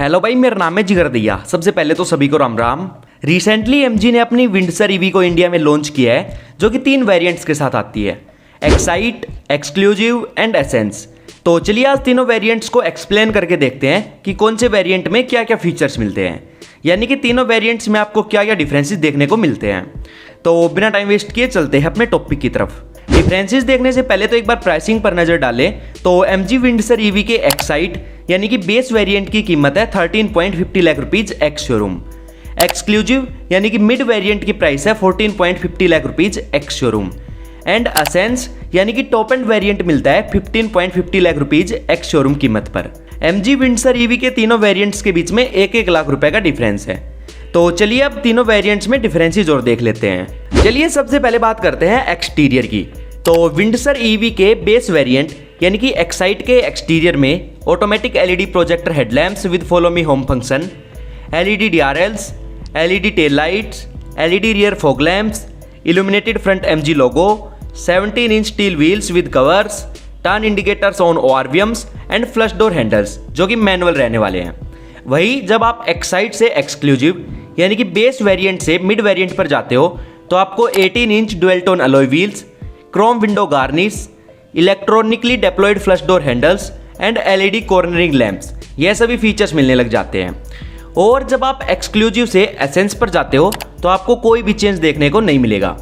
Hello भाई, मेरा नाम है जिगर दैया। सबसे पहले तो सभी को राम राम। रिसेंटली एमजी ने अपनी विंडसर ईवी को इंडिया में लॉन्च किया है, जो कि 3 वेरिएंट्स के साथ आती है, एक्साइट, एक्सक्लूसिव एंड एसेंस। तो चलिए आज तीनों वेरिएंट्स को एक्सप्लेन करके देखते हैं कि कौन से वेरिएंट में क्या क्या फीचर्स मिलते हैं, यानी कि तीनों वेरिएंट्स में आपको क्या क्या डिफरेंसेस देखने को मिलते हैं। तो बिना टाइम वेस्ट किए चलते हैं अपने टॉपिक की तरफ। डिफरेंसेस देखने से पहले तो एक बार प्राइसिंग पर नजर डालें तो एमजी विंडसर ईवी के एक्साइट यानी कि बेस वेरिएंट की कीमत है 13.50 lakh rupees ex showroom. Exclusive यानी कि मिड वेरिएंट की प्राइस है 14.50 lakh rupees ex showroom. And असेंस यानी कि टॉप एंड वेरिएंट मिलता है 15.50 लाख रुपीज एक्स शोरूम कीमत पर। एमजी विंडसर ईवी के तीनों वेरिएंट्स के बीच में 1-1 लाख रुपए का डिफरेंस है। तो चलिए अब तीनों वेरिएंट्स में डिफरेंसेस और देख लेते हैं। चलिए सबसे पहले बात करते हैं एक्सटीरियर की। तो विंडसर ईवी के बेस वेरिएंट यानी कि एक्साइट के एक्सटीरियर में automatic LED projector headlamps with follow me home function, LED DRLs, LED tail lights, LED rear fog lamps, illuminated front MG logo, 17 inch steel wheels with covers, turn indicators on ORVMs and flush door handles जो कि manual रहने वाले हैं। वही जब आप excite से exclusive यानी कि बेस वेरिएंट से मिड वेरिएंट पर जाते हो तो आपको 18 inch dual tone alloy wheels, chrome window garnish, electronically deployed flush door handles and LED cornering lamps, ये सभी फीचर्स मिलने लग जाते हैं। और जब आप एक्सक्लूसिव से एसेंस पर जाते हो तो आपको कोई भी चेंज देखने को नहीं मिलेगा,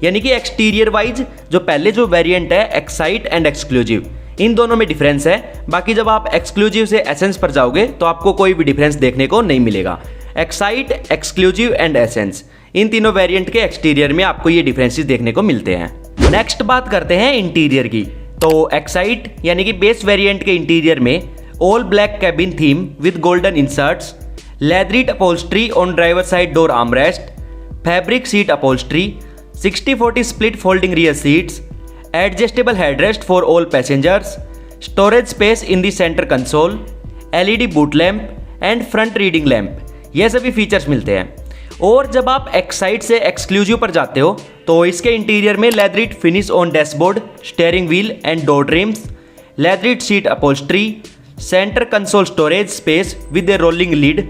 यानी कि एक्सटीरियर वाइज जो पहले जो वेरिएंट है एक्साइट एंड एक्सक्लूसिव, इन दोनों में डिफरेंस है। बाकी जब आप एक्सक्लूसिव से एसेंस पर जाओगे तो आपको कोई भी डिफरेंस देखने को नहीं मिलेगा। एक्साइट, एक्सक्लूसिव एंड एसेंस, इन तीनों वेरिएंट के एक्सटीरियर में आपको ये डिफरेंसेस देखने को मिलते हैं। नेक्स्ट बात करते हैं इंटीरियर की। तो एक्साइट यानी कि बेस वेरिएंट के इंटीरियर में all black cabin theme with golden inserts, leatherette upholstery on driver side door armrest, fabric seat upholstery, 60-40 split folding rear seats, adjustable headrest for all passengers, storage space in the centre console, LED boot lamp and front reading lamp, ये सभी features मिलते हैं। और जब आप excite से exclusive पर जाते हो तो इसके इंटीरियर में leatherette finish on dashboard, steering wheel and door trims, leatherette seat upholstery, centre console storage space with a rolling lid,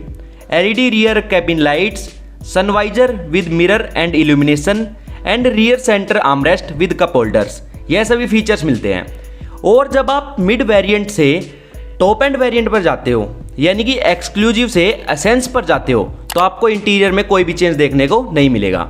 LED rear cabin lights, sun visor with mirror and illumination and rear centre armrest with cup holders, यह सभी features मिलते हैं। और जब आप mid variant से top end variant पर जाते हो यानी कि एक्सक्लूसिव से एसेंस पर जाते हो तो आपको इंटीरियर में कोई भी चेंज देखने को नहीं मिलेगा।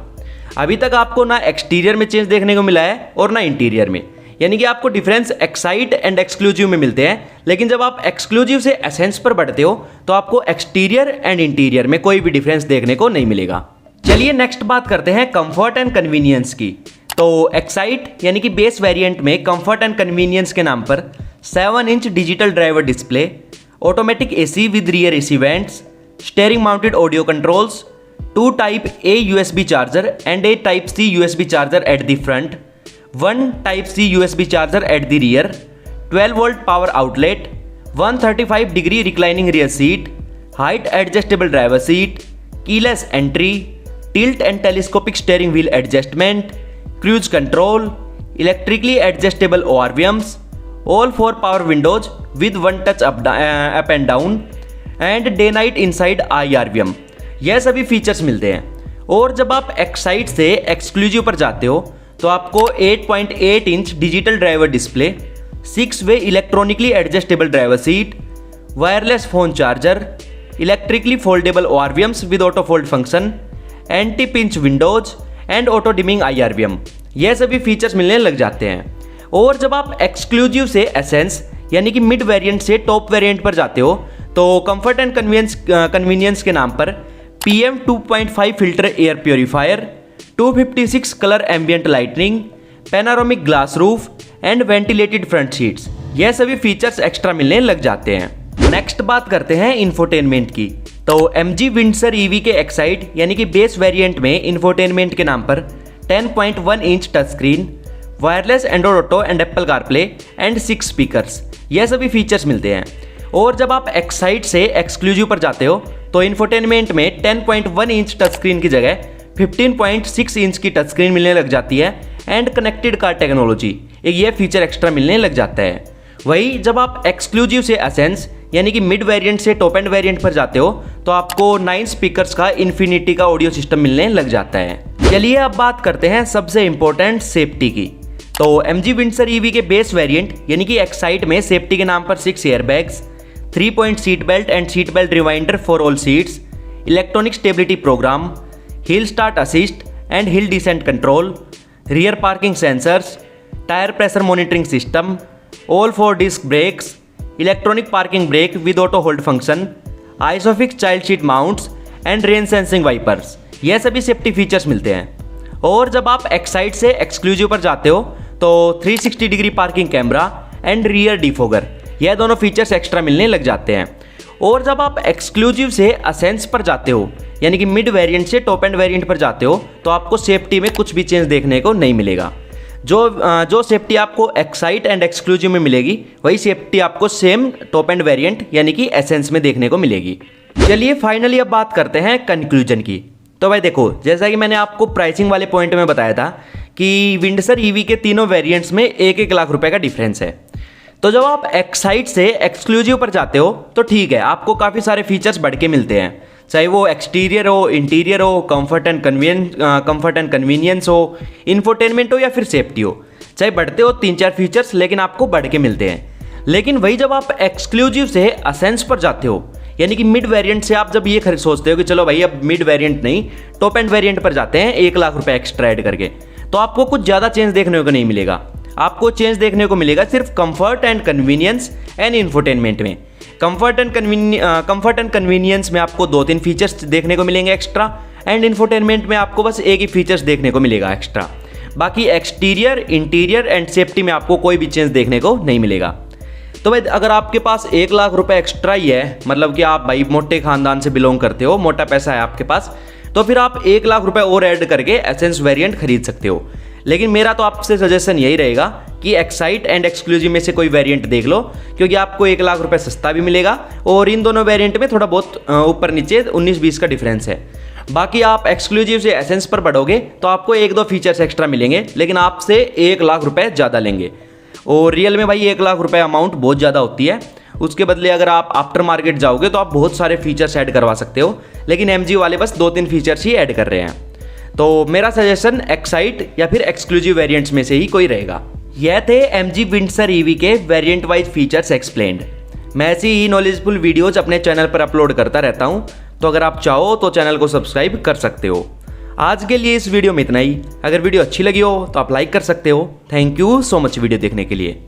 अभी तक आपको ना एक्सटीरियर में चेंज देखने को मिला है और ना इंटीरियर में, यानी कि आपको डिफरेंस एक्साइट एंड एक्सक्लूसिव में मिलते हैं। लेकिन जब आप एक्सक्लूसिव से एसेंस पर बढ़ते हो तो आपको एक्सटीरियर एंड इंटीरियर में कोई भी डिफरेंस देखने को नहीं मिलेगा। चलिए नेक्स्ट बात करते हैं कंफर्ट एंड कन्वीनियंस की। तो एक्साइट यानी कि बेस वेरिएंट में कंफर्ट एंड कन्वीनियंस के नाम पर 7 inch digital driver display, automatic AC with rear AC vents, steering mounted audio controls, 2 type A USB charger and a type C USB charger at the front, 1 type C USB charger at the rear, 12 volt power outlet, 135 degree reclining rear seat, height adjustable driver seat, keyless entry, tilt and telescopic steering wheel adjustment, cruise control, electrically adjustable ORVMs, all 4 power Windows with 1 touch up and down and day night inside IRVM, यह सभी features मिलते हैं। और जब आप excite से exclusive पर जाते हो तो आपको 8.8 inch digital driver display, 6 way electronically adjustable driver seat, wireless phone charger, electrically foldable ORVMs with auto fold function, anti pinch Windows and auto dimming IRVM, यह सभी फीचर्स मिलने लग जाते हैं। और जब आप एक्सक्लूसिव से एसेंस यानी कि मिड वेरिएंट से टॉप वेरिएंट पर जाते हो तो कंफर्ट एंड कन्वीनियंस के नाम पर PM 2.5 filter air purifier, 256 colour ambient lightning, panoramic glass roof and ventilated front seats, यह सभी फीचर्स एक्स्ट्रा मिलने लग जाते हैं। नेक्स्ट बात करते हैं इंफोटेनमेंट की। तो MG विंडसर ईवी के एक्साइट यानी कि बेस वेरिएंट में इंफोटेनमेंट के नाम पर 10.1 inch touch screen, wireless Android auto and Apple CarPlay and 6 speakers, यह सभी फीचर्स मिलते हैं। और जब आप एक्साइट से एक्सक्लूसिव पर जाते हो तो इंफोटेनमेंट में 10.1 इंच टच स्क्रीन की जगह 15.6 इंच की टच स्क्रीन मिलने लग जाती है एंड कनेक्टेड कार टेक्नोलॉजी, एक ये फीचर एक्स्ट्रा मिलने लग जाता है। वही जब आप एक्सक्लूसिव से एसेंस यानी कि मिड वेरिएंट से टॉप एंड वेरिएंट पर जाते हो तो आपको 9 स्पीकर्स का इन्फिनिटी का ऑडियो सिस्टम मिलने लग जाता है। चलिए अब बात करते हैं सबसे इंपॉर्टेंट सेफ्टी की। तो MG विंडसर EV के बेस वेरिएंट यानी कि एक्साइट में सेफ्टी के नाम पर 6 airbags, 3 point seat belt and seat belt reminder for all seats, electronic stability programme, hill start assist and hill descent control, rear parking sensors, tyre pressure monitoring system, all 4 disc brakes, electronic parking brake with auto hold function, isofix child seat mounts and rain sensing wipers, यह सभी safety features मिलते हैं। और जब आप excite से exclusive पर जाते हो तो 360 degree parking camera and rear defogger, यह दोनों फीचर्स एक्स्ट्रा मिलने लग जाते हैं। और जब आप एक्सक्लूसिव से असेंस पर जाते हो यानी कि मिड वेरिएंट से टॉप एंड वेरिएंट पर जाते हो तो आपको सेफ्टी में कुछ भी चेंज देखने को नहीं मिलेगा। जो सेफ्टी आपको एक्साइट एंड एक्सक्लूसिव में मिलेगी वही सेफ्टी आपको सेम टॉप एंड वेरिएंट यानी कि एसेंस में देखने को मिलेगी। चलिए फाइनली अब बात करते हैं कंक्लूजन की। तो भाई देखो, जैसा कि मैंने आपको प्राइसिंग वाले पॉइंट में बताया था कि विंडसर EV के तीनों वेरिएंट्स में 1-1 लाख रुपए का डिफरेंस है। तो जब आप एक्साइट से एक्सक्लूसिव पर जाते हो तो ठीक है, आपको काफ़ी सारे फीचर्स बढ़ के मिलते हैं, चाहे वो एक्सटीरियर हो, इंटीरियर हो, कंफर्ट एंड कन्वीनियंस हो, इंफोटेनमेंट हो या फिर सेफ्टी हो, चाहे बढ़ते हो 3-4 फीचर्स लेकिन आपको बढ़ के मिलते हैं। लेकिन वही जब आप एक्सक्लूसिव से असेंस पर जाते हो यानी कि मिड वेरिएंट से आप जब ये सोचते हो कि चलो भाई अब मिड वेरिएंट नहीं टॉप एंड वेरिएंट पर जाते हैं 1 लाख रुपए एक्स्ट्रा ऐड करके, तो आपको कुछ ज़्यादा चेंज देखने को नहीं मिलेगा। आपको चेंज देखने को मिलेगा सिर्फ comfort and convenience and infotainment में। कंफर्ट एंड कन्वीनियंस में आपको 2-3 फीचर्स देखने को मिलेंगे एक्स्ट्रा, एंड इंफोटेनमेंट में आपको बस एक ही फीचर्स देखने को मिलेगा एक्स्ट्रा। बाकी एक्सटीरियर, इंटीरियर एंड सेफ्टी में आपको कोई भी चेंज देखने को नहीं मिलेगा। तो भाई अगर आपके पास 1 लाख रुपए एक्स्ट्रा ही है, मतलब कि आप भाई मोटे खानदान से बिलोंग करते हो, मोटा पैसा है आपके पास, तो फिर आप 1 लाख रुपए और ऐड करके एसेंस वेरिएंट खरीद सकते हो। लेकिन मेरा तो आपसे सजेशन यही रहेगा कि एक्साइट एंड एक्सक्लूसिव में से कोई वेरिएंट देख लो, क्योंकि आपको 1 लाख रुपए सस्ता भी मिलेगा और इन दोनों वेरिएंट में थोड़ा बहुत ऊपर नीचे 19-20 का डिफरेंस है। बाकी आप एक्सक्लूसिव से एसेंस पर बढ़ोगे तो आपको 1-2 फीचर्स एक्स्ट्रा मिलेंगे, लेकिन आपसे 1 लाख रुपए ज़्यादा लेंगे। और रियल में भाई 1 लाख रुपए अमाउंट बहुत ज़्यादा होती है। उसके बदले अगर आप आफ्टर मार्केट जाओगे तो आप बहुत सारे फीचर्स ऐड करवा सकते हो, लेकिन MG वाले बस 2-3 फीचर्स ही ऐड कर रहे हैं। तो मेरा सजेशन एक्साइट या फिर एक्सक्लूसिव वेरिएंट्स में से ही कोई रहेगा। यह थे MG विंडसर EV के वेरिएंट वाइज फीचर्स एक्सप्लेन्ड। मैं ऐसी ही नॉलेजफुल वीडियोज अपने चैनल पर अपलोड करता रहता हूँ, तो अगर आप चाहो तो चैनल को सब्सक्राइब कर सकते हो। आज के लिए इस वीडियो में इतना ही। अगर वीडियो अच्छी लगी हो तो आप लाइक कर सकते हो। Thank you so much video देखने के लिए।